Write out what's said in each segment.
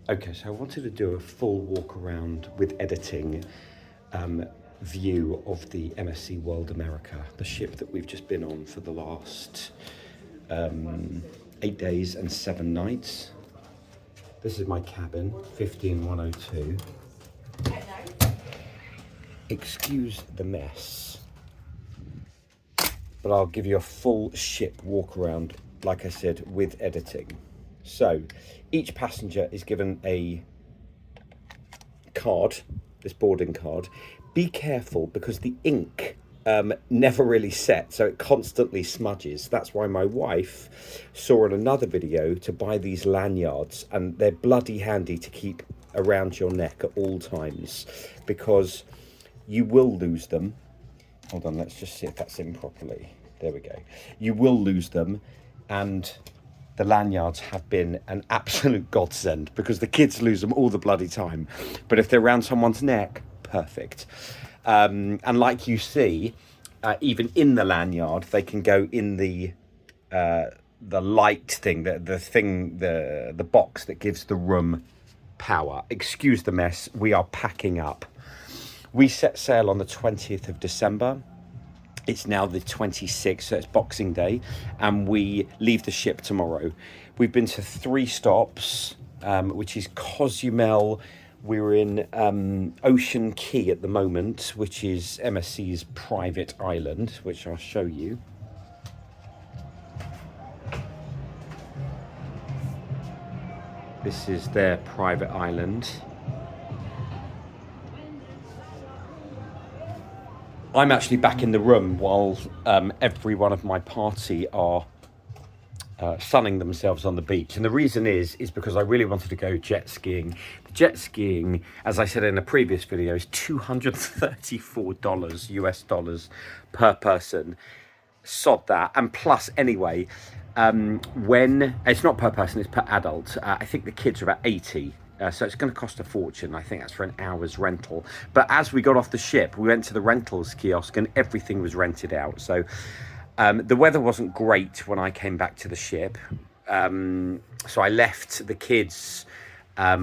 Okay, so I wanted to do a full walk around with editing view of the MSC World America, the ship that we've just been on for the last 8 days and 7 nights. This is my cabin, 15102. Excuse the mess, but I'll give you a full ship walk around, like I said, with editing. So each passenger is given a card, this boarding card. Be careful because the ink never really sets, so it constantly smudges. That's why my wife saw in another video to buy these lanyards, and they're bloody handy to keep around your neck at all times because you will lose them. Hold on, let's just see if that's in properly. There we go. You will lose them, and the lanyards have been an absolute godsend because the kids lose them all the bloody time. But if they're around someone's neck, perfect. And like you see, even in the lanyard, they can go in the light thing, the box that gives the room power. Excuse the mess. We are packing up. We set sail on the 20th of December. It's now the 26th, so it's Boxing Day, and we leave the ship tomorrow. We've been to 3 stops, which is Cozumel. We're in Ocean Key at the moment, which is MSC's private island, which I'll show you. This is their private island. I'm actually back in the room while every one of my party are sunning themselves on the beach. And the reason is because I really wanted to go jet skiing. Jet skiing, as I said in a previous video, is $234 US dollars per person. Sod that. And plus, anyway, when it's not per person, it's per adult. I think the kids are about 80. So it's going to cost a fortune. I think that's for an hour's rental. But as we got off the ship, we went to the rentals kiosk and everything was rented out. So the weather wasn't great when I came back to the ship. So I left the kids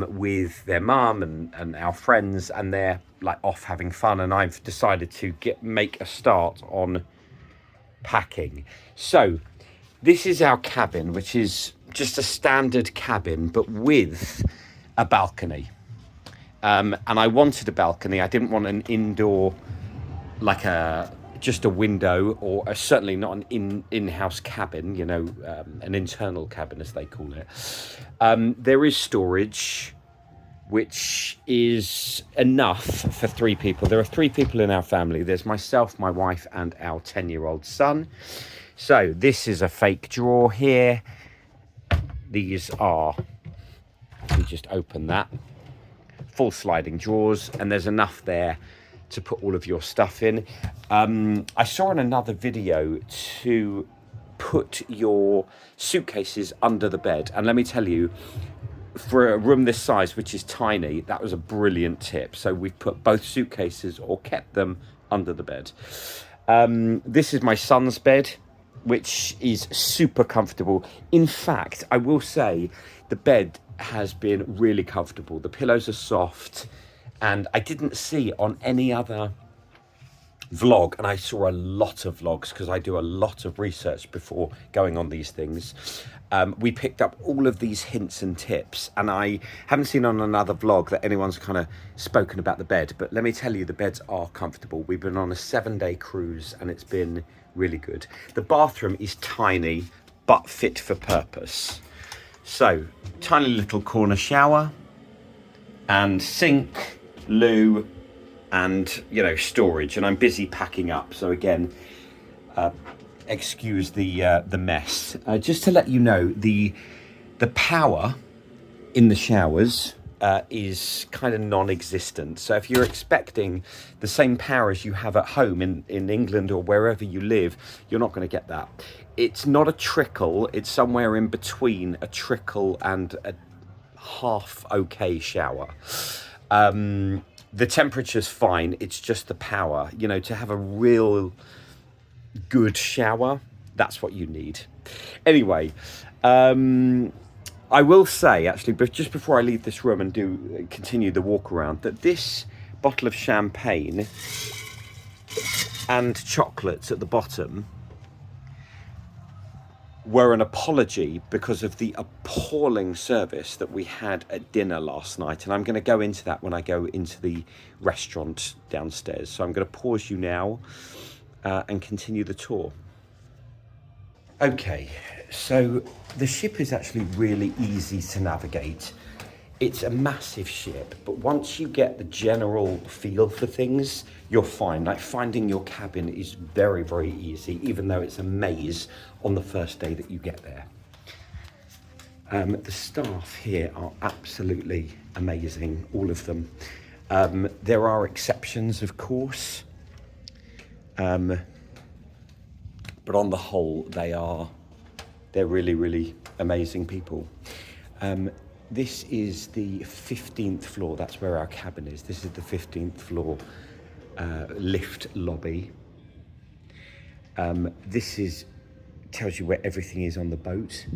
with their mum and our friends, and they're like off having fun. And I've decided to make a start on packing. So this is our cabin, which is just a standard cabin, but with a balcony. And I wanted a balcony. I didn't want an indoor, like just a window, or certainly not an in-house cabin, you know, an internal cabin as they call it. There is storage, which is enough for 3 people. There are 3 people in our family. There's myself, my wife, and our 10-year-old son. So this is a fake drawer here. These are, we just open that, full sliding drawers, and there's enough there to put all of your stuff in. I saw in another video to put your suitcases under the bed, and let me tell you, for a room this size, which is tiny, that was a brilliant tip. So we've put both suitcases or kept them under the bed. This is my son's bed, which is super comfortable. In fact, I will say the bed has been really comfortable. The pillows are soft, and I didn't see on any other vlog, and I saw a lot of vlogs because I do a lot of research before going on these things. We picked up all of these hints and tips, and I haven't seen on another vlog that anyone's kind of spoken about the bed, but let me tell you, the beds are comfortable. We've been on a 7-day cruise and it's been really good. The bathroom is tiny but fit for purpose. So, tiny little corner shower and sink, loo, and, you know, storage. And I'm busy packing up. So again, excuse the mess. Just to let you know, the power in the showers is kind of non-existent. So if you're expecting the same power as you have at home in England or wherever you live, you're not going to get that. It's not a trickle. It's somewhere in between a trickle and a half okay shower. The temperature's fine. It's just the power. You know, to have a real good shower, that's what you need. Anyway, I will say, actually, but just before I leave this room and continue the walk around, that this bottle of champagne and chocolates at the bottom were an apology because of the appalling service that we had at dinner last night. And I'm going to go into that when I go into the restaurant downstairs. So I'm going to pause you now and continue the tour. Okay, so the ship is actually really easy to navigate. It's a massive ship, but once you get the general feel for things, you're fine. Like finding your cabin is very, very easy, even though it's a maze on the first day that you get there. The staff here are absolutely amazing, all of them. There are exceptions, of course, but on the whole, they're really, really amazing people. This is the 15th floor. That's where our cabin is. This is the 15th floor lift lobby. This tells you where everything is on the boat.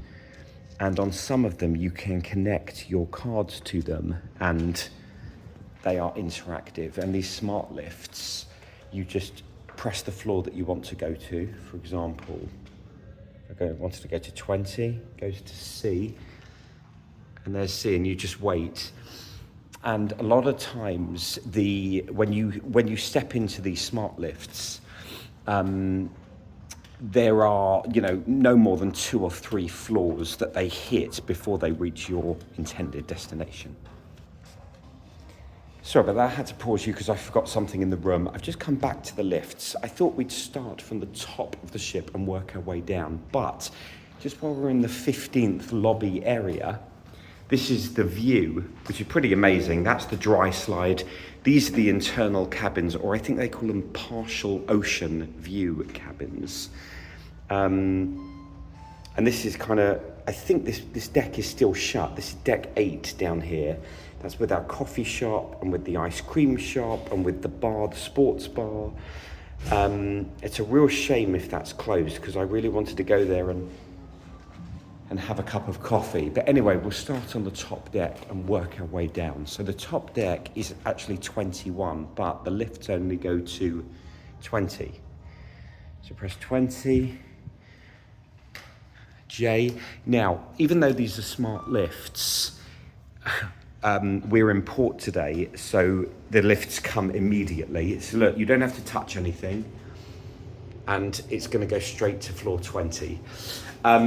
And on some of them, you can connect your cards to them and they are interactive. And these smart lifts, you just press the floor that you want to go to. For example, if I wanted to go to 20, goes to C. And there's C, and you just wait. And a lot of times, when you step into these smart lifts, there are no more than 2 or 3 floors that they hit before they reach your intended destination. Sorry about that, I had to pause you because I forgot something in the room. I've just come back to the lifts. I thought we'd start from the top of the ship and work our way down, but just while we're in the 15th lobby area, this is the view, which is pretty amazing. That's the dry slide. These are the internal cabins, or I think they call them partial ocean view cabins. And this is I think this deck is still shut. This is deck 8 down here. That's with our coffee shop and with the ice cream shop and with the bar, the sports bar. It's a real shame if that's closed because I really wanted to go there and have a cup of coffee. But anyway, we'll start on the top deck and work our way down. So the top deck is actually 21, but the lifts only go to 20. So press 20, J. Now, even though these are smart lifts, we're in port today, so the lifts come immediately. So look, you don't have to touch anything, and it's going to go straight to floor 20.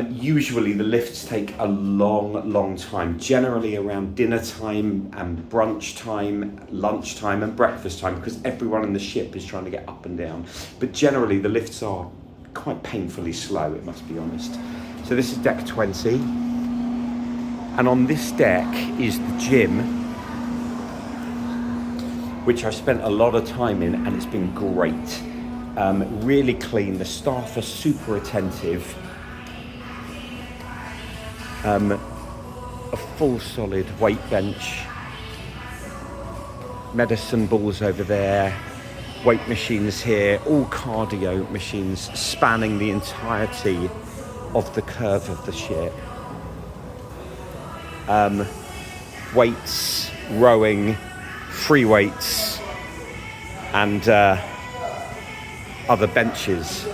Usually the lifts take a long time, generally around dinner time and brunch time, lunch time and breakfast time, because everyone in the ship is trying to get up and down. But generally the lifts are quite painfully slow, it must be honest. So this is deck 20. And on this deck is the gym, which I've spent a lot of time in, and it's been great. Really clean, the staff are super attentive. A full solid weight bench, medicine balls over there, weight machines here, all cardio machines spanning the entirety of the curve of the ship. Weights, rowing, free weights, and other benches.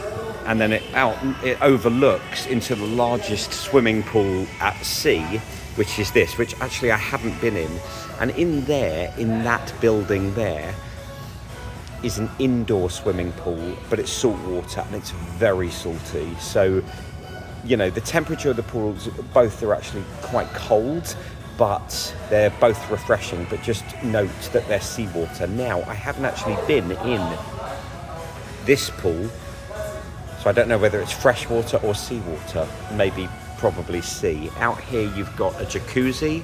And then it overlooks into the largest swimming pool at sea, which is this, which actually I haven't been in. And in that building there, is an indoor swimming pool, but it's salt water and it's very salty. So, the temperature of the pools, both are actually quite cold, but they're both refreshing. But just note that they're seawater. Now, I haven't actually been in this pool, so I don't know whether it's freshwater or seawater, probably sea. Out here you've got a jacuzzi.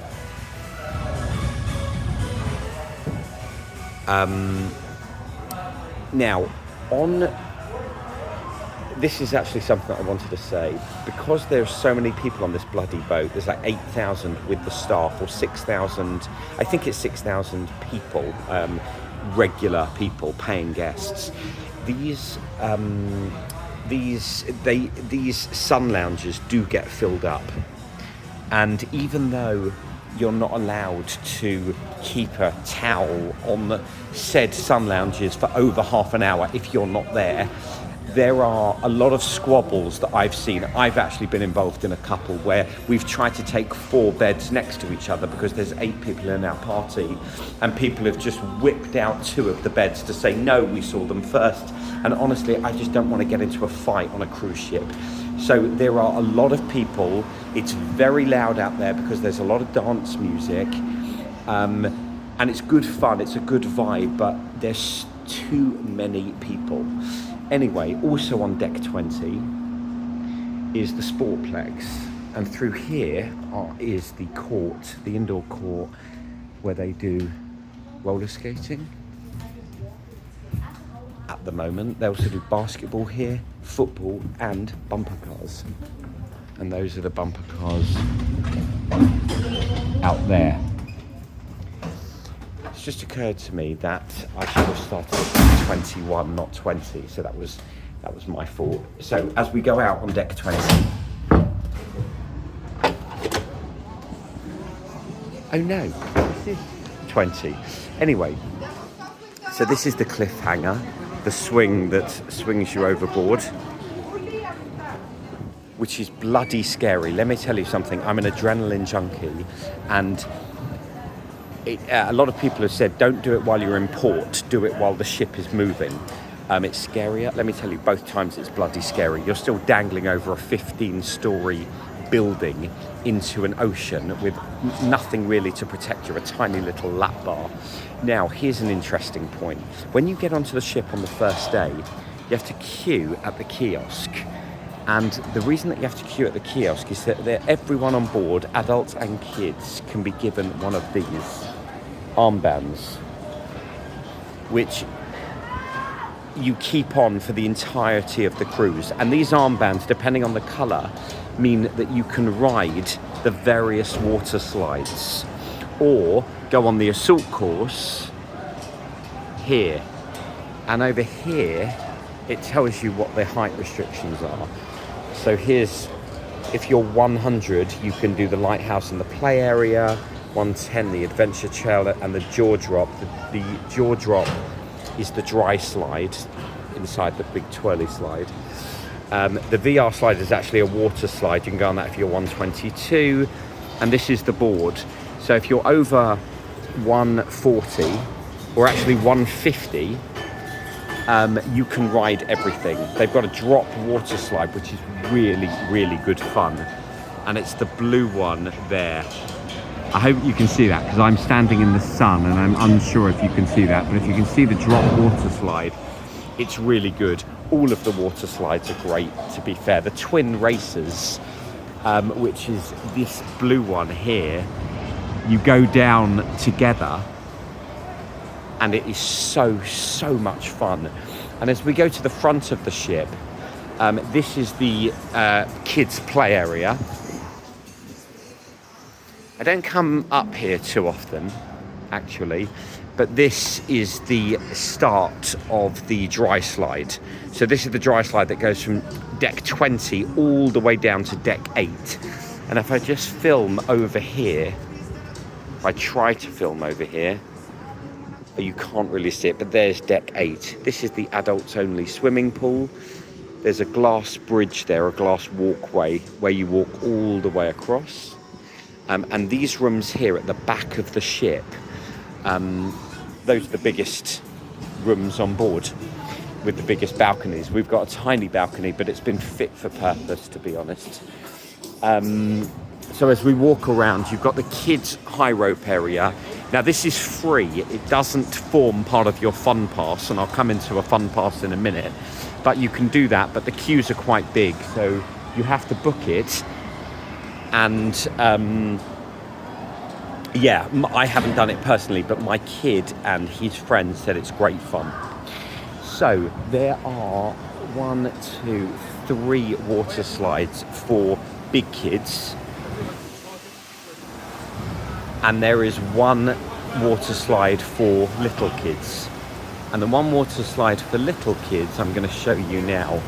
Now, this is actually something that I wanted to say. Because there's so many people on this bloody boat, there's like 8,000 with the staff, or 6,000, I think it's 6,000 people, regular people, paying guests. These sun lounges do get filled up. And even though you're not allowed to keep a towel on said sun lounges for over half an hour if you're not there, there are a lot of squabbles that I've seen. I've actually been involved in a couple where we've tried to take 4 beds next to each other because there's 8 people in our party, and people have just whipped out 2 of the beds to say, no, we saw them first. And honestly, I just don't want to get into a fight on a cruise ship. So there are a lot of people. It's very loud out there because there's a lot of dance music, and it's good fun, it's a good vibe, but there's too many people. Anyway, also on deck 20 is the Sportplex, and through here is the court, the indoor court, where they do roller skating. At the moment, they also do basketball here, football, and bumper cars. And those are the bumper cars out there. It's just occurred to me that I should have started at 21, not 20. So that was my fault. So as we go out on deck 20. Oh no, this is 20. Anyway, so this is the cliffhanger, the swing that swings you overboard, which is bloody scary. Let me tell you something, I'm an adrenaline junkie, and a lot of people have said, don't do it while you're in port, do it while the ship is moving. It's scarier. Let me tell you, both times it's bloody scary. You're still dangling over a 15-story building into an ocean with nothing really to protect you, a tiny little lap bar. Now, here's an interesting point. When you get onto the ship on the first day, you have to queue at the kiosk. And the reason that you have to queue at the kiosk is that everyone on board, adults and kids, can be given one of these armbands, which you keep on for the entirety of the cruise. And these armbands, depending on the colour, mean that you can ride the various water slides or go on the assault course here. And over here, it tells you what the height restrictions are. So here's, if you're 100, you can do the lighthouse and the play area, 110, the adventure trail, and the jaw drop. The jaw drop is the dry slide inside the big twirly slide. The VR slide is actually a water slide. You can go on that if you're 122. And this is the board. So if you're over 140, or actually 150, you can ride everything. They've got a drop water slide, which is really, really good fun. And it's the blue one there. I hope you can see that, because I'm standing in the sun and I'm unsure if you can see that. But if you can see the drop water slide, it's really good. All of the water slides are great, to be fair. The twin racers, which is this blue one here, you go down together, and it is so much fun. And as we go to the front of the ship, this is the kids' play area. I don't come up here too often, actually, but this is the start of the dry slide. So this is the dry slide that goes from deck 20 all the way down to deck 8. And if I just film over here, if I try to film over here, you can't really see it, but there's deck 8. This is the adults only swimming pool. There's a glass bridge there, a glass walkway, where you walk all the way across. And these rooms here at the back of the ship, those are the biggest rooms on board with the biggest balconies. We've got a tiny balcony, but it's been fit for purpose, to be honest. So as we walk around, you've got the kids' high rope area. Now this is free. It doesn't form part of your fun pass, and I'll come into a fun pass in a minute. But you can do that, but the queues are quite big, so you have to book it. And yeah, I haven't done it personally, but my kid and his friends said it's great fun. So there are 1, 2, 3 water slides for big kids, and there is 1 water slide for little kids. And the 1 water slide for little kids I'm going to show you now,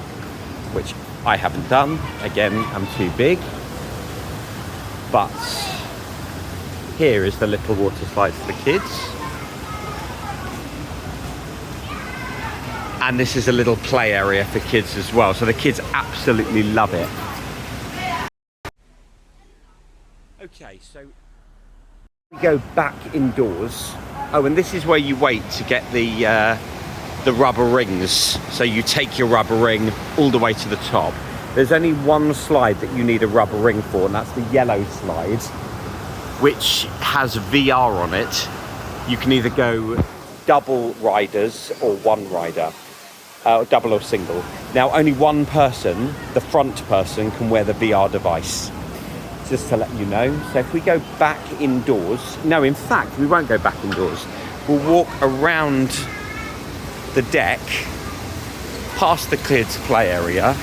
which I haven't done. Again, I'm too big. But here is the little water slide for the kids. And this is a little play area for kids as well. So the kids absolutely love it. Okay, so we go back indoors. Oh, and this is where you wait to get the rubber rings. So you take your rubber ring all the way to the top. There's only one slide that you need a rubber ring for, and that's the yellow slide, which has VR on it. You can either go double riders or one rider. Double or single. Now only one person, the front person, can wear the VR device, just to let you know. So if we go back indoors, no, in fact we won't go back indoors, we'll walk around the deck past the kids play area,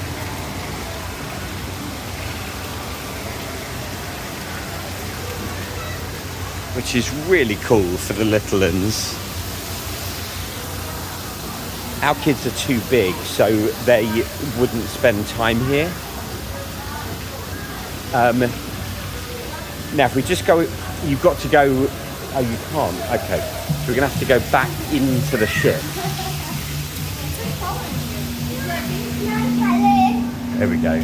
which is really cool for the little uns. Our kids are too big, so they wouldn't spend time here. Now, if we just go, you've got to go, oh, you can't, okay. So we're gonna have to go back into the ship. There we go.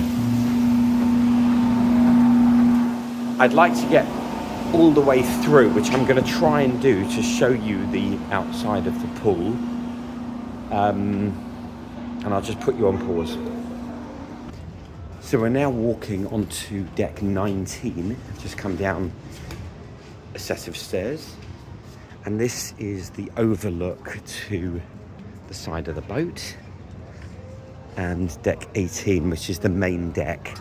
I'd like to get all the way through, which I'm gonna try and do to show you the outside of the pool. And I'll just put you on pause. So we're now walking onto deck 19, just come down a set of stairs, and this is the overlook to the side of the boat, and deck 18, which is the main deck,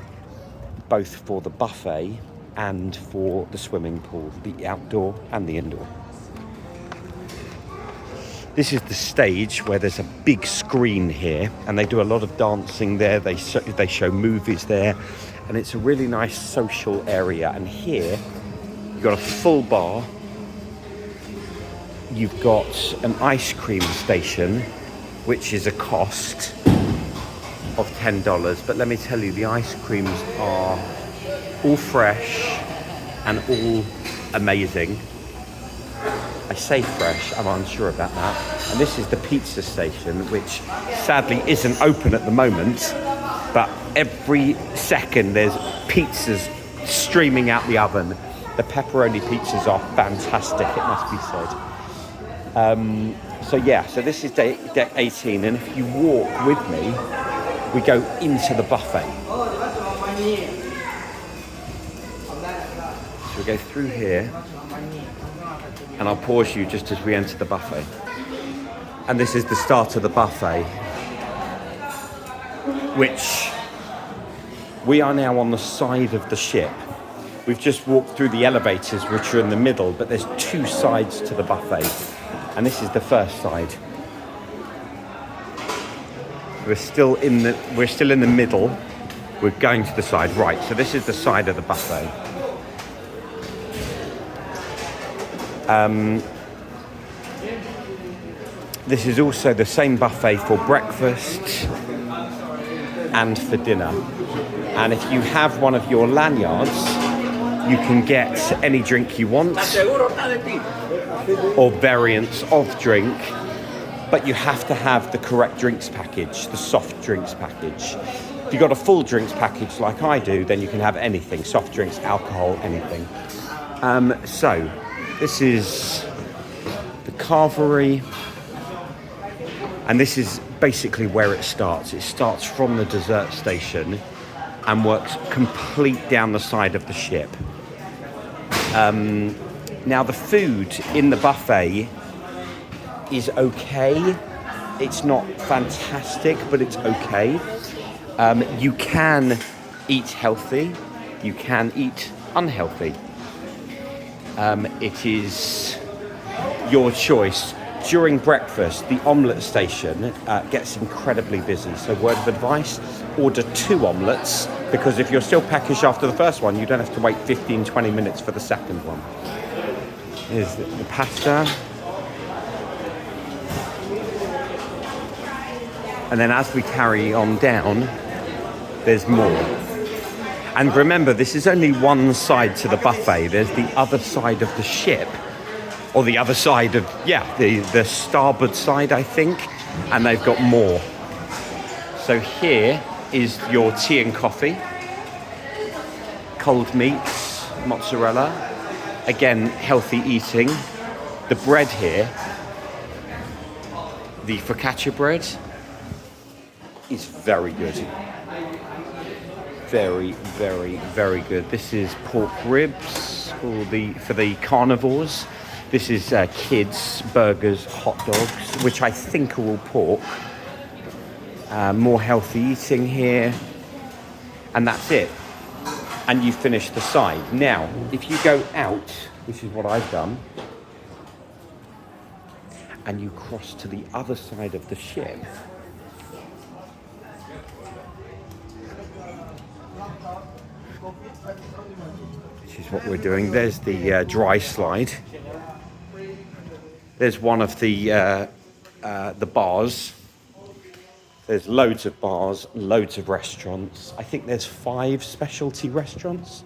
both for the buffet and for the swimming pool, the outdoor and the indoor. This is the stage where there's a big screen here, and they do a lot of dancing there. They show movies there, and it's a really nice social area. And here, you've got a full bar. You've got an ice cream station, which is a cost of $10. But let me tell you, the ice creams are all fresh and all amazing. I say fresh, I'm unsure about that. And this is the pizza station, which sadly isn't open at the moment, but every second there's pizzas streaming out the oven. The pepperoni pizzas are fantastic, it must be said. So yeah, so this is deck 18, and if you walk with me, we go into the buffet. So we go through here, and I'll pause you just as we enter the buffet. And this is the start of the buffet, which we are now on the side of the ship. We've just walked through the elevators, which are in the middle, but there's two sides to the buffet, and this is the first side. We're still in the middle. We're going to the side, right? So this is the side of the buffet. This is also the same buffet for breakfast and for dinner. And if you have one of your lanyards, you can get any drink you want or variants of drink, but you have to have the correct drinks package, the soft drinks package. If you've got a full drinks package like I do, then you can have anything, soft drinks, alcohol, anything. So this is the carvery, and this is basically where it starts. It starts from the dessert station and works complete down the side of the ship. Now the food in the buffet is okay. It's not fantastic, but it's okay. You can eat healthy, you can eat unhealthy. It is your choice. During breakfast, the omelette station gets incredibly busy. So word of advice, order 2 omelettes, because if you're still peckish after the first one, you don't have to wait 15-20 minutes for the second one. Here's the pasta. And then as we carry on down, there's more. And remember, this is only one side to the buffet. There's the other side of the ship, or the other side of, the starboard side, I think. And they've got more. So here is your tea and coffee, cold meats, mozzarella, again, healthy eating. The bread here, the focaccia bread, is very good. Very, very, very good. This is pork ribs for the carnivores. This is kids, burgers, hot dogs, which I think are all pork. More healthy eating here. And that's it. And you finish the side. Now, if you go out, which is what I've done, and you cross to the other side of the ship, which is what we're doing. There's the dry slide. There's one of the bars. There's loads of bars, loads of restaurants. I think there's 5 specialty restaurants.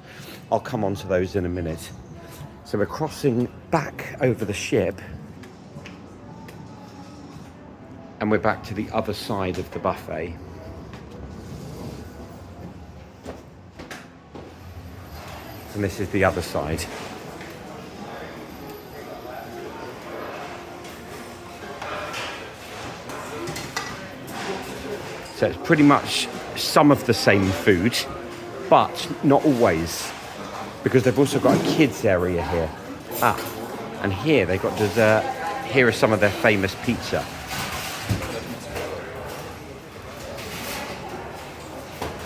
I'll come on to those in a minute. So we're crossing back over the ship. And we're back to the other side of the buffet. And this is the other side. So it's pretty much some of the same food, but not always, because they've also got a kids area here. And here they've got dessert. Here is some of their famous pizza.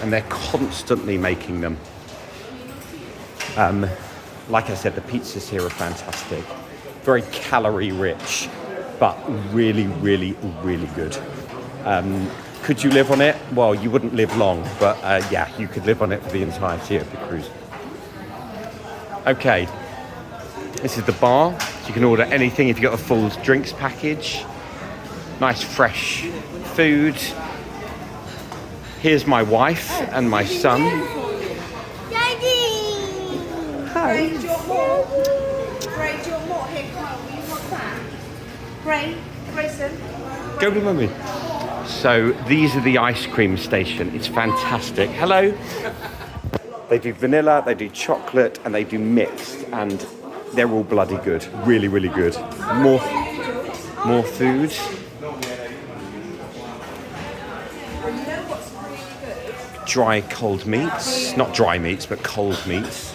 And they're constantly making them. Like I said, the pizzas here are fantastic. Very calorie rich, but really, really, really good. Could you live on it? Well, you wouldn't live long, but you could live on it for the entirety of the cruise. Okay, this is the bar. You can order anything if you've got a full drinks package. Nice fresh food. Here's my wife and my son. Daddy! Hi. Ray, do you want more? Ray, do you want more? Here, come on, you want that? Ray, Grayson. Go with mummy. So these are the ice cream station. It's fantastic. Hello. They do vanilla, they do chocolate, and they do mixed, and they're all bloody good. Really, really good. More food. Dry cold meats. Not dry meats, but cold meats.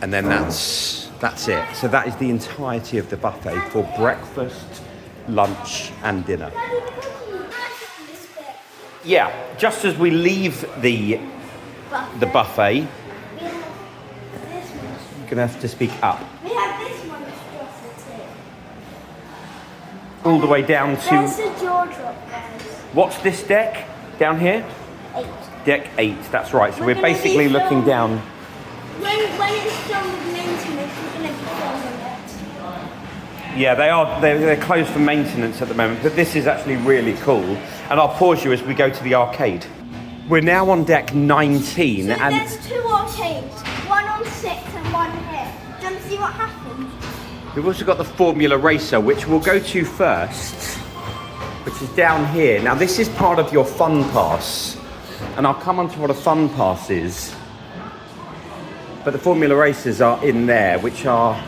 And then that's it. So that is the entirety of the buffet for breakfast, lunch, and dinner. Yeah, just as we leave the buffet, you're gonna have to speak up. We have this one. All the way down to. That's the jaw drop, guys. What's this deck down here? 8. Deck 8. That's right. So we're basically looking down. When it's done with maintenance, we're going to be filming it. Yeah, they are. They're closed for maintenance at the moment, but this is actually really cool. And I'll pause you as we go to the arcade. We're now on deck 19, So and there's 2 arcades, one on 6 and one here. Do you want to see what happens? we've also got the Formula Racer, which we'll go to first, which is down here. Now, this is part of your fun pass, and I'll come on to what a fun pass is. But the Formula Racers are in there, which are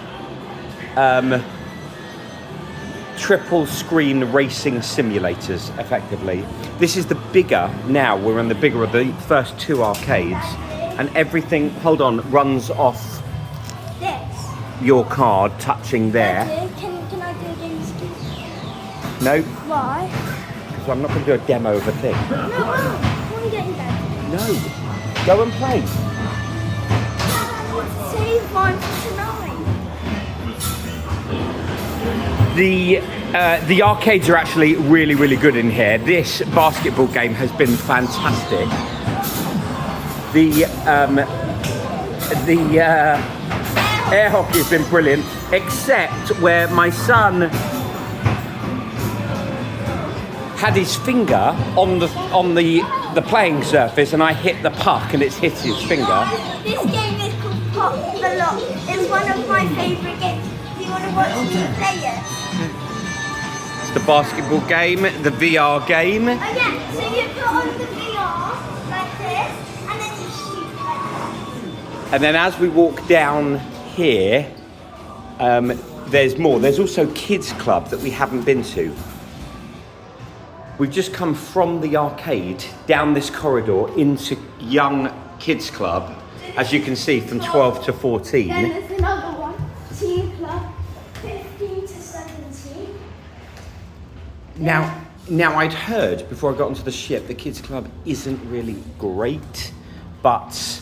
triple screen racing simulators, effectively. This is the bigger, now we're in the bigger of the first 2 arcades, and everything, hold on, runs off This. your card touching there. Daddy, can I do a game of skis? No, Why? because I'm not going to do a demo of a thing. No, I want to get in bed. No, go and play. Save mine for tonight. The arcades are actually really, really good in here. This basketball game has been fantastic. Air hockey has been brilliant, except where my son had his finger on the playing surface, and I hit the puck, and it's hit his finger. This game is called Pop the Lock. It's one of my favourite games. Do you want to watch me play it? It's the basketball game, the VR game. Oh yeah, so you put on the VR like this, and then you shoot like that. And then as we walk down here, there's more. There's also Kids Club that we haven't been to. We've just come from the arcade down this corridor into Young Kids Club, as you can see, from 12 to 14. Then there's another one, Teen Club, 15 to 17. Now I'd heard before I got onto the ship, the Kids Club isn't really great, but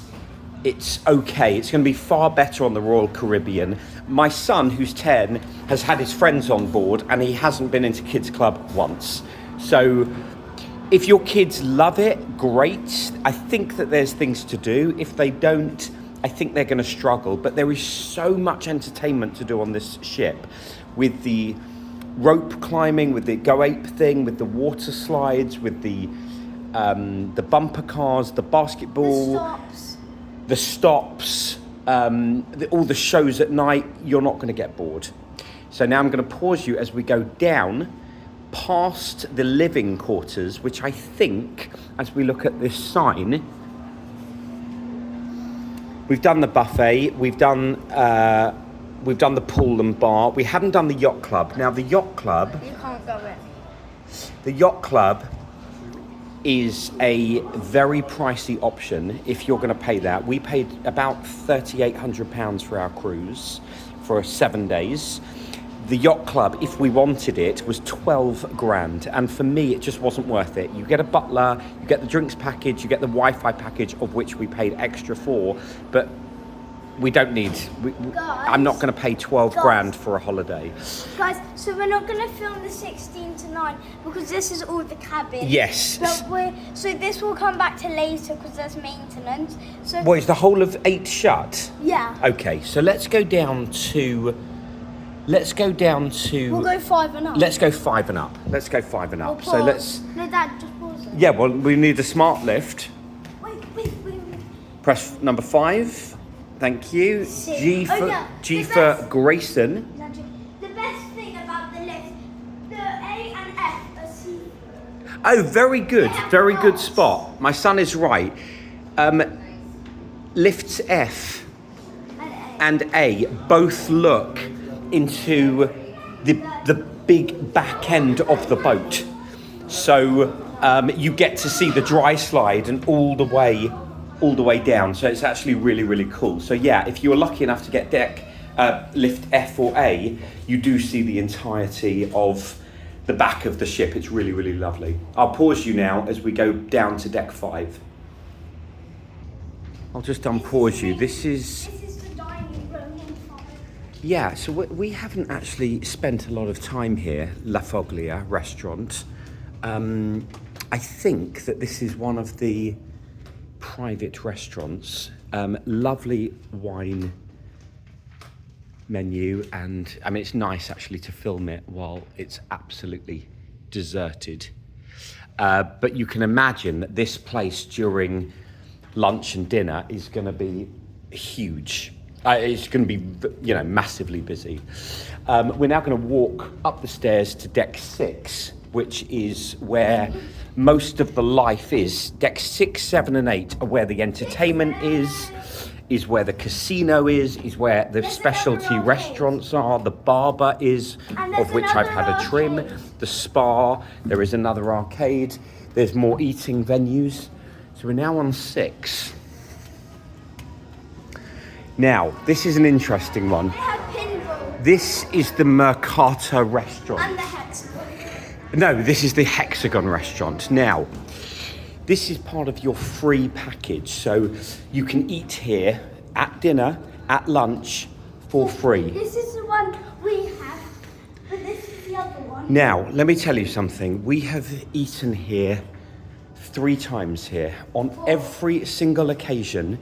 it's okay. It's going to be far better on the Royal Caribbean. My son, who's 10, has had his friends on board, and he hasn't been into Kids Club once. So if your kids love it, great. I think that there's things to do. If they don't, I think they're going to struggle. But there is so much entertainment to do on this ship, with the rope climbing, with the go ape thing, with the water slides, with the bumper cars, the basketball, the stops, all the shows at night. You're not going to get bored. So now I'm going to pause you as we go down past the living quarters, which I think, as we look at this sign, we've done the buffet, we've done the pool and bar. We haven't done the yacht club. Now the yacht club, You can't go in. the yacht club is a very pricey option if you're going to pay that. We paid about £3,800 for our cruise for 7 days. The yacht club, if we wanted it, was 12 grand. And for me, it just wasn't worth it. You get a butler, you get the drinks package, you get the Wi-Fi package, of which we paid extra for. But we don't need... I'm not going to pay 12 grand for a holiday. Guys, so we're not going to film the 16 to 9 because this is all the cabin. Yes. But so this will come back to later because there's maintenance. So Well, is the whole of 8 shut? yeah. Okay, so let's go down to... We'll go 5 and up. Let's go 5 and up. Let's go 5 and Or up. pause. So let's... No, Dad, just pause it. Yeah, well, we need a smart lift. Wait. Press number 5. Thank you. Six. G for, Oh, yeah. G The for best- Grayson. The best thing about the lift, the A and F are C. Oh, very good. Very good spot. My son is right. Lifts F and A both look into the big back end of the boat. So you get to see the dry slide and all the way down. So it's actually really, really cool. So yeah, if you're lucky enough to get lift F or A, you do see the entirety of the back of the ship. It's really, really lovely. I'll pause you now as we go down to deck 5. I'll just unpause you. This is... the dining room on 5. Yeah, so we haven't actually spent a lot of time here, La Foglia restaurant. I think that this is one of the private restaurants. Lovely wine menu, and I mean, it's nice actually to film it while it's absolutely deserted. But you can imagine that this place during lunch and dinner is going to be huge. It's going to be, massively busy. We're now going to walk up the stairs to deck 6, which is where most of the life is. Deck 6, 7 and 8 are where the entertainment is where the casino is where the specialty restaurants are, the barber is, of which I've had a trim, the spa, there is another arcade, there's more eating venues. So we're now on 6. Now, this is an interesting one. They have pinball This is the Mercator restaurant. and the hexagon. No, this is the Hexagon restaurant. Now, this is part of your free package. So you can eat here at dinner, at lunch, for free. This is the one we have, but this is the other one. Now, let me tell you something. We have eaten here 3 times here. On every single occasion,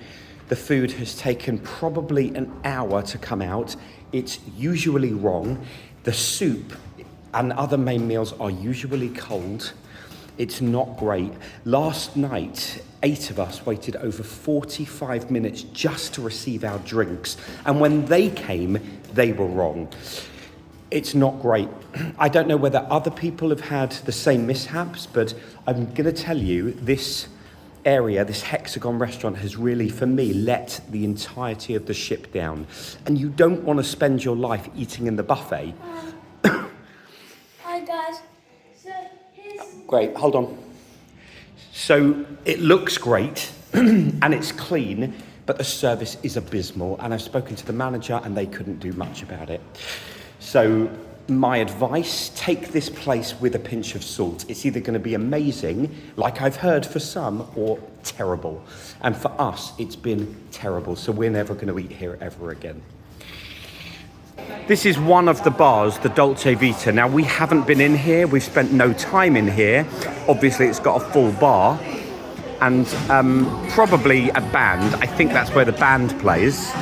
The food has taken probably an hour to come out. It's usually wrong. The soup and other main meals are usually cold. It's not great. Last night, 8 of us waited over 45 minutes just to receive our drinks. And when they came, they were wrong. It's not great. I don't know whether other people have had the same mishaps, but I'm going to tell you, this area, this Hexagon restaurant has really, for me, let the entirety of the ship down. And you don't want to spend your life eating in the buffet. Hi guys. So here's... Great, hold on. So it looks great and it's clean, but the service is abysmal. And I've spoken to the manager and they couldn't do much about it. So my advice, take this place with a pinch of salt. It's either going to be amazing, like I've heard for some, or terrible. And for us, it's been terrible. So we're never going to eat here ever again. This is one of the bars, the Dolce Vita. Now, we haven't been in here. We've spent no time in here. Obviously, it's got a full bar and probably a band. I think that's where the band plays.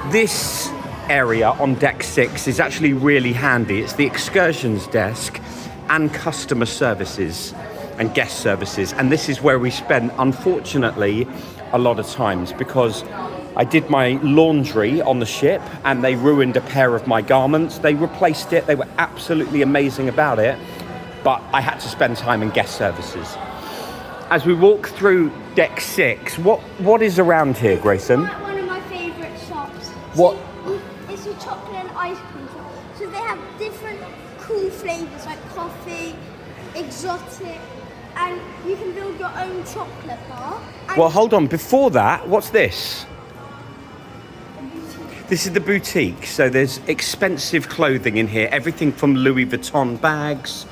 This area on deck 6 is actually really handy. It's the excursions desk and customer services and guest services. And this is where we spent, unfortunately, a lot of times, because I did my laundry on the ship and they ruined a pair of my garments. They replaced it. They were absolutely amazing about it. But I had to spend time in guest services. As we walk through deck 6, what is around here, Grayson? One of my favourite shops. What? It's a chocolate and ice cream shop. So they have different cool flavours like coffee, exotic, and you can build your own chocolate bar. Well, hold on. Before that, what's this? This is the boutique. So there's expensive clothing in here. Everything from Louis Vuitton bags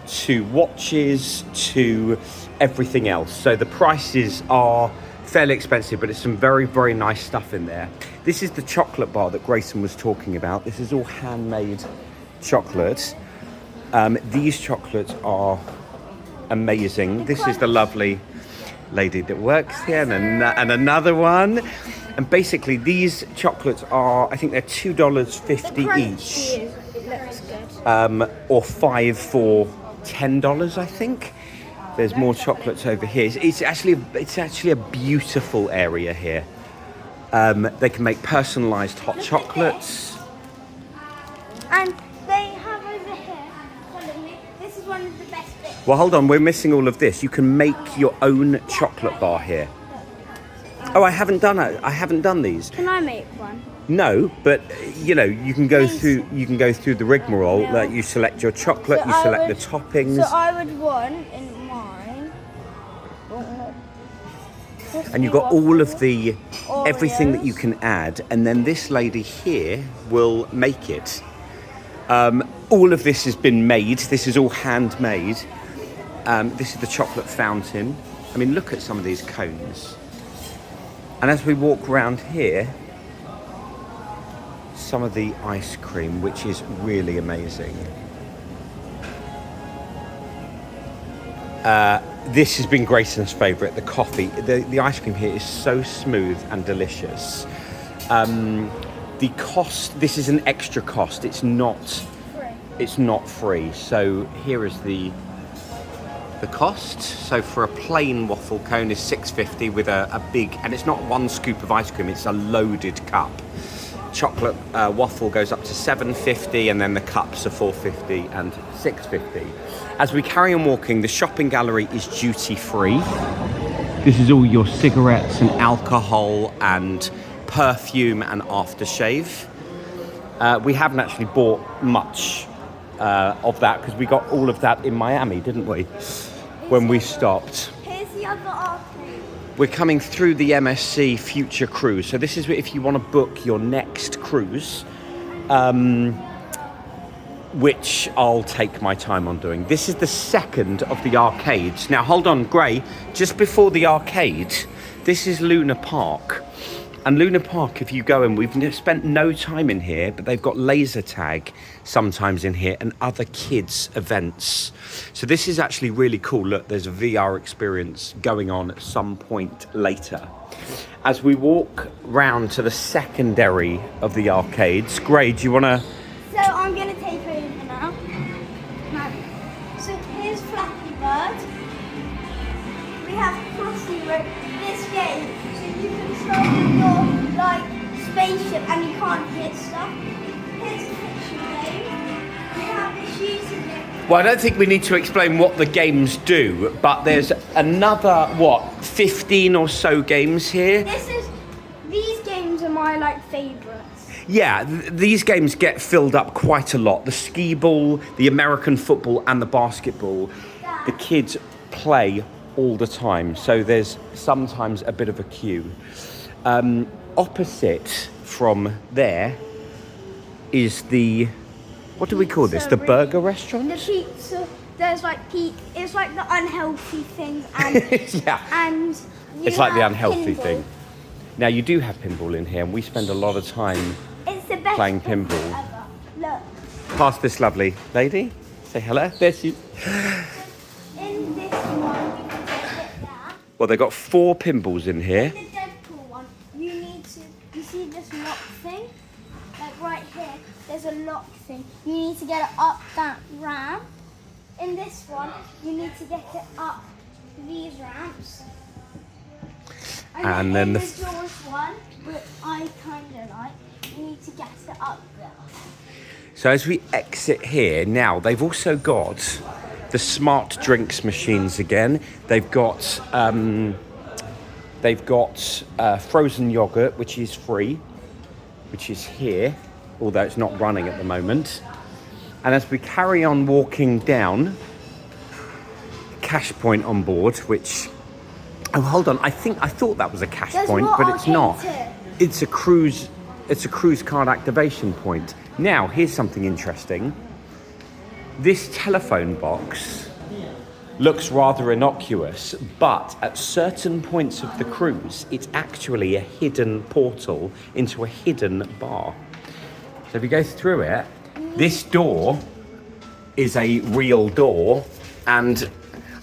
to watches to everything else. So the prices are fairly expensive, but it's some very, very nice stuff in there. This is the chocolate bar that Grayson was talking about. This is all handmade chocolate. These chocolates are amazing. This is the lovely lady that works here, and another one. And basically, these chocolates are, I think they're $2.50 each. It looks good. Or $5 for $10, I think. There's more chocolates over here. It's actually a beautiful area here. They can make personalised hot chocolates. And they have over here, follow me, this is one of the best bits. Well, hold on, we're missing all of this. You can make your own chocolate bar here. Oh, I haven't done it. I haven't done these. Can I make one? No, but you know, you can go through the rigmarole. Like you select your chocolate, So you select the toppings. So I would want in mine. And you've got all of the everything that you can add, and then this lady here will make it. All of this has been made. This is all handmade. This is the chocolate fountain. I mean, look at some of these cones. And as we walk around here, some of the ice cream, which is really amazing. This has been Grayson's favourite, the coffee. The ice cream here is so smooth and delicious. The cost, this is an extra cost. It's not free. So here is the cost. So for a plain waffle cone is $6.50 with a big, and it's not one scoop of ice cream, it's a loaded cup. Chocolate waffle goes up to $7.50, and then the cups are $4.50 and $6.50. As we carry on walking, the shopping gallery is duty free. This is all your cigarettes and alcohol and perfume and aftershave. We haven't actually bought much of that because we got all of that in Miami, didn't we? When we stopped. Here's the other arcade. We're coming through the MSC Future Cruise. So this is if you want to book your next cruise, which I'll take my time on doing. This is the second of the arcades. Now, hold on, Gray. Just before the arcade, this is Luna Park. And Luna Park, if you go in, we've spent no time in here, but they've got laser tag sometimes in here and other kids' events. So this is actually really cool. Look, there's a VR experience going on at some point later. As we walk round to the secondary of the arcades, Gray, do you want to... So I'm going to take over now. So here's Flappy Bird. We have Crossy Road. This game, so you control your spaceship and you can't hit stuff. Here's the picture game. We have the shooting game. Well, I don't think we need to explain what the games do, but there's another, 15 or so games here? These games are my favourites. Yeah, these games get filled up quite a lot. The skee ball, the American football and the basketball, the kids play all the time. So there's sometimes a bit of a queue. Opposite from there is the, what do we call this? The burger restaurant? The pizza, there's it's like the unhealthy thing and yeah. And it's like the unhealthy pinball. thing. Now you do have pinball in here and we spend a lot of time It's the best playing pinball. ever. Look. Past this lovely lady. Say hello. There she... In this one, you can get it there. Well, they've got 4 pinballs in here. In the Deadpool one, you see this lock thing? Right here, there's a lock thing. You need to get it up that ramp. In this one, you need to get it up these ramps. And then the Jaws one, which I kind of like, you need to get it up there. So as we exit here, now they've also got the smart drinks machines again. They've got frozen yogurt, which is free, which is here, although it's not running at the moment. And as we carry on walking down, cash point on board, which, oh hold on, I thought that was a cash point, but it's not. It's a cruise card activation point. Now, here's something interesting. This telephone box looks rather innocuous, but at certain points of the cruise, it's actually a hidden portal into a hidden bar. So if you go through it, this door is a real door, and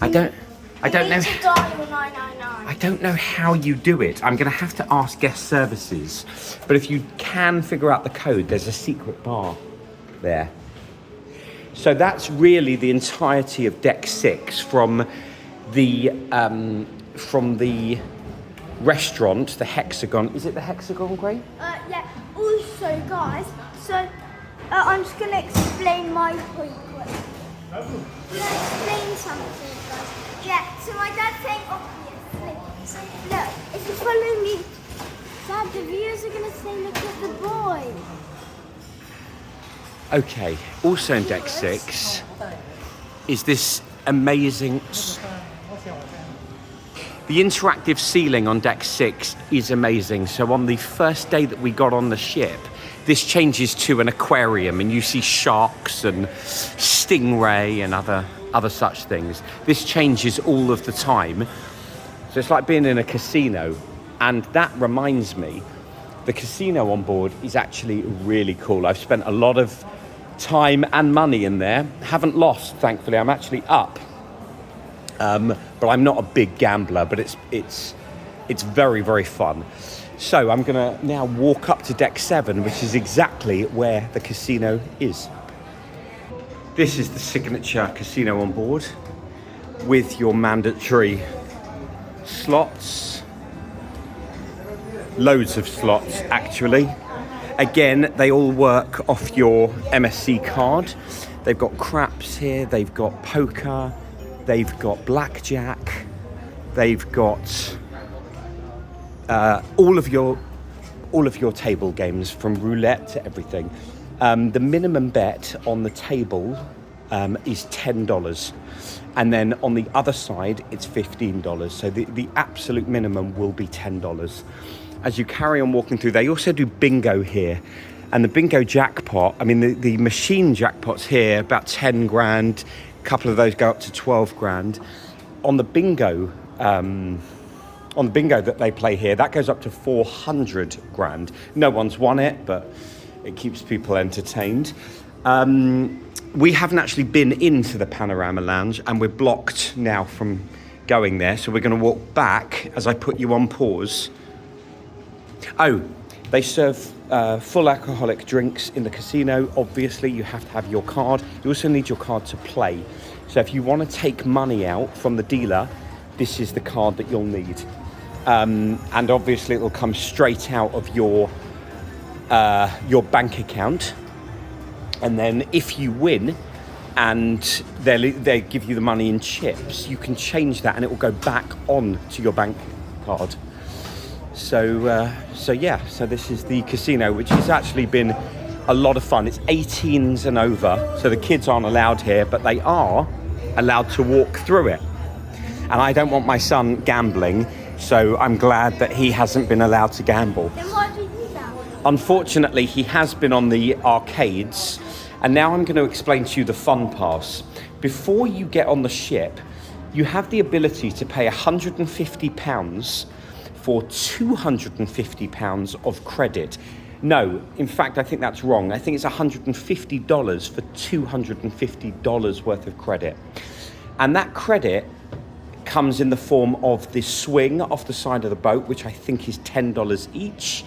I don't know. I don't know how you do it. I'm going to have to ask guest services. But if you can figure out the code, there's a secret bar there. So that's really the entirety of Deck 6 from the restaurant, the Hexagon. Is it the Hexagon, Gray? Yeah. Also, guys, so I'm just going to explain my point quick. I'm going to explain something, guys. Yeah, so my dad's saying obviously. So look, if you follow me, Dad, the viewers are going to say, look at the boy. Okay, also in Deck 6 is this amazing... The interactive ceiling on Deck 6 is amazing. So on the first day that we got on the ship, this changes to an aquarium and you see sharks and stingray and other such things. This changes all of the time. So it's like being in a casino. And that reminds me, the casino on board is actually really cool. I've spent a lot of time and money in there. Haven't lost, thankfully. I'm actually up. But I'm not a big gambler, but it's very, very fun. So I'm gonna now walk up to Deck 7, which is exactly where the casino is. This is the signature casino on board with your mandatory slots. Loads of slots, actually. Again, they all work off your MSC card. They've got craps here, they've got poker, they've got blackjack, they've got all of your table games from roulette to everything. The minimum bet on the table is $10, and then on the other side it's $15. So the absolute minimum will be $10. As you carry on walking through, they also do bingo here, and the bingo jackpot. I mean, the machine jackpots here about 10 grand. A couple of those go up to 12 grand. On the bingo that they play here, that goes up to 400 grand. No one's won it, but it keeps people entertained. We haven't actually been into the Panorama Lounge, and we're blocked now from going there. So we're going to walk back as I put you on pause Oh, they serve full alcoholic drinks in the casino. Obviously, you have to have your card. You also need your card to play. So if you want to take money out from the dealer, this is the card that you'll need. And obviously, it will come straight out of your bank account. And then if you win and they give you the money in chips, you can change that and it will go back on to your bank card. So this is the casino, which has actually been a lot of fun. It's 18s and over, so the kids aren't allowed here, but they are allowed to walk through it. And I don't want my son gambling, so I'm glad that he hasn't been allowed to gamble. Then why do you do that? Unfortunately, he has been on the arcades, and now I'm going to explain to you the fun pass. Before you get on the ship, you have the ability to pay £150 for £250 of credit. No, in fact, I think that's wrong. I think it's $150 for $250 worth of credit. And that credit comes in the form of the swing off the side of the boat, which I think is $10 each,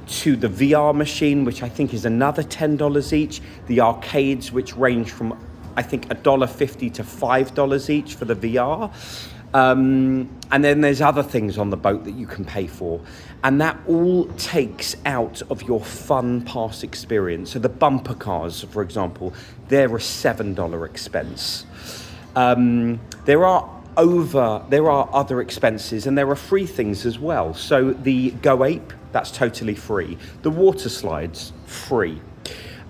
to the VR machine, which I think is another $10 each, the arcades, which range from, I think, $1.50 to $5 each for the VR. And then there's other things on the boat that you can pay for. And that all takes out of your fun pass experience. So the bumper cars, for example, they're a $7 expense. There are other expenses, and there are free things as well. So the Go Ape, that's totally free. The water slides, free.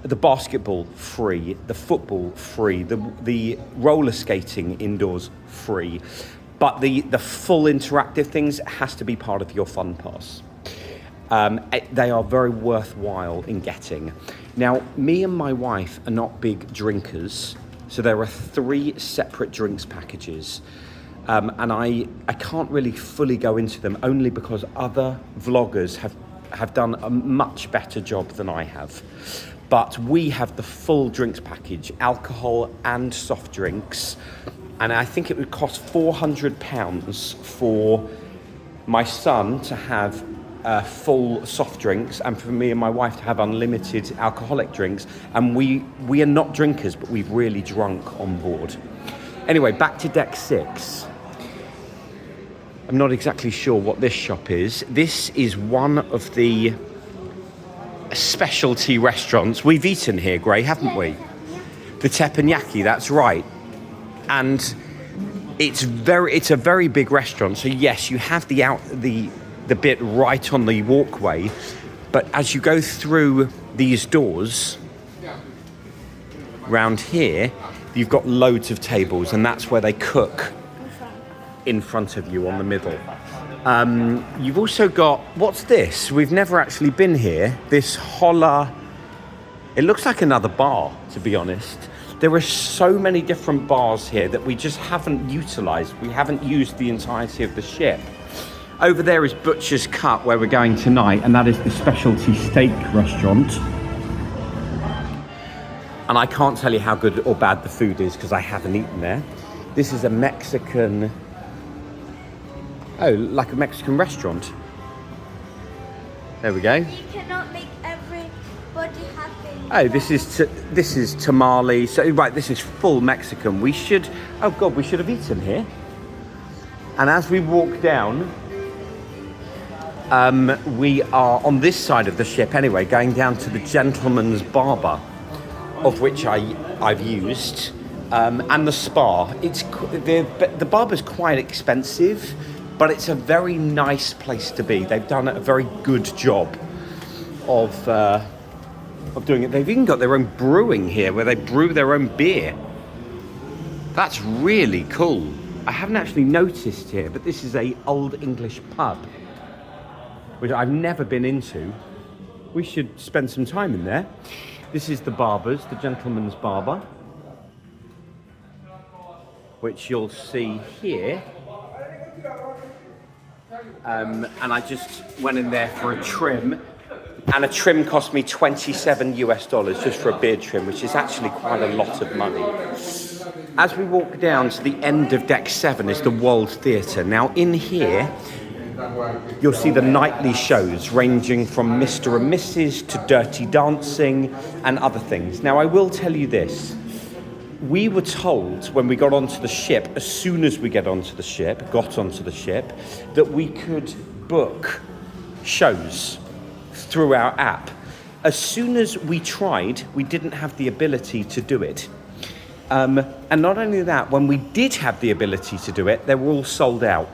The basketball, free. The football, free. The roller skating indoors, free. But the full interactive things has to be part of your fun pass. They are very worthwhile in getting. Now, me and my wife are not big drinkers, so there are 3 separate drinks packages. And I can't really fully go into them, only because other vloggers have done a much better job than I have. But we have the full drinks package, alcohol and soft drinks. And I think it would cost £400 for my son to have full soft drinks, and for me and my wife to have unlimited alcoholic drinks. And we are not drinkers, but we've really drunk on board. Anyway, back to deck 6. I'm not exactly sure what this shop is. This is one of the specialty restaurants. We've eaten here, Gray, haven't we? The teppanyaki, that's right. And it's a very big restaurant. So yes, you have the bit right on the walkway, but as you go through these doors round here, you've got loads of tables, and that's where they cook in front of you on the middle. You've also got, what's this? We've never actually been here. This holla, it looks like another bar, to be honest. There are so many different bars here that we just haven't utilised. We haven't used the entirety of the ship. Over there is Butcher's Cut, where we're going tonight, and that is the specialty steak restaurant. And I can't tell you how good or bad the food is because I haven't eaten there. This is a Mexican, like a Mexican restaurant. There we go. You cannot make everybody happy. Oh, this is tamale. So right, this is full Mexican. We should have eaten here. And as we walk down, we are on this side of the ship anyway, going down to the gentleman's barber, of which I've used, and the spa. The barber's quite expensive, but it's a very nice place to be. They've done a very good job of doing it. They've even got their own brewing here, where they brew their own beer. That's really cool. I haven't actually noticed here, but this is a old English pub, which I've never been into. We should spend some time in there. This is the barber's, the gentleman's barber, which you'll see here. And I just went in there for a trim, and a trim cost me $27 US just for a beard trim, which is actually quite a lot of money. As we walk down to the end of deck 7 is the World Theatre. Now in here, You'll see the nightly shows ranging from Mr. and Mrs. to Dirty Dancing and other things. Now, I will tell you this. We were told when we got onto the ship, as soon as we got onto the ship, that we could book shows through our app. As soon as we tried, we didn't have the ability to do it. And not only that, when we did have the ability to do it, they were all sold out.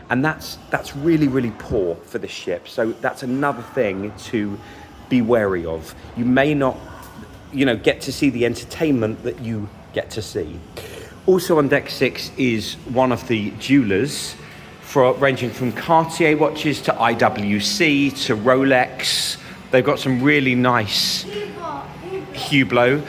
And that's really, really poor for the ship. So that's another thing to be wary of. You may not, get to see the entertainment that you get to see. Also on deck 6 is one of the jewelers, ranging from Cartier watches to IWC to Rolex. They've got some really nice Hublot.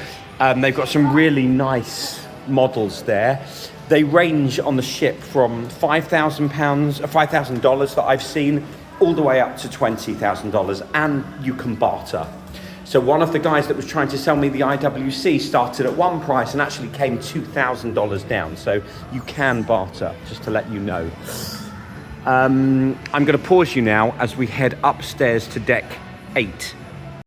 They've got some really nice models there. They range on the ship from $5,000 that I've seen, all the way up to $20,000, and you can barter. So one of the guys that was trying to sell me the IWC started at one price and actually came $2,000 down. So you can barter, just to let you know. I'm going to pause you now as we head upstairs to deck 8.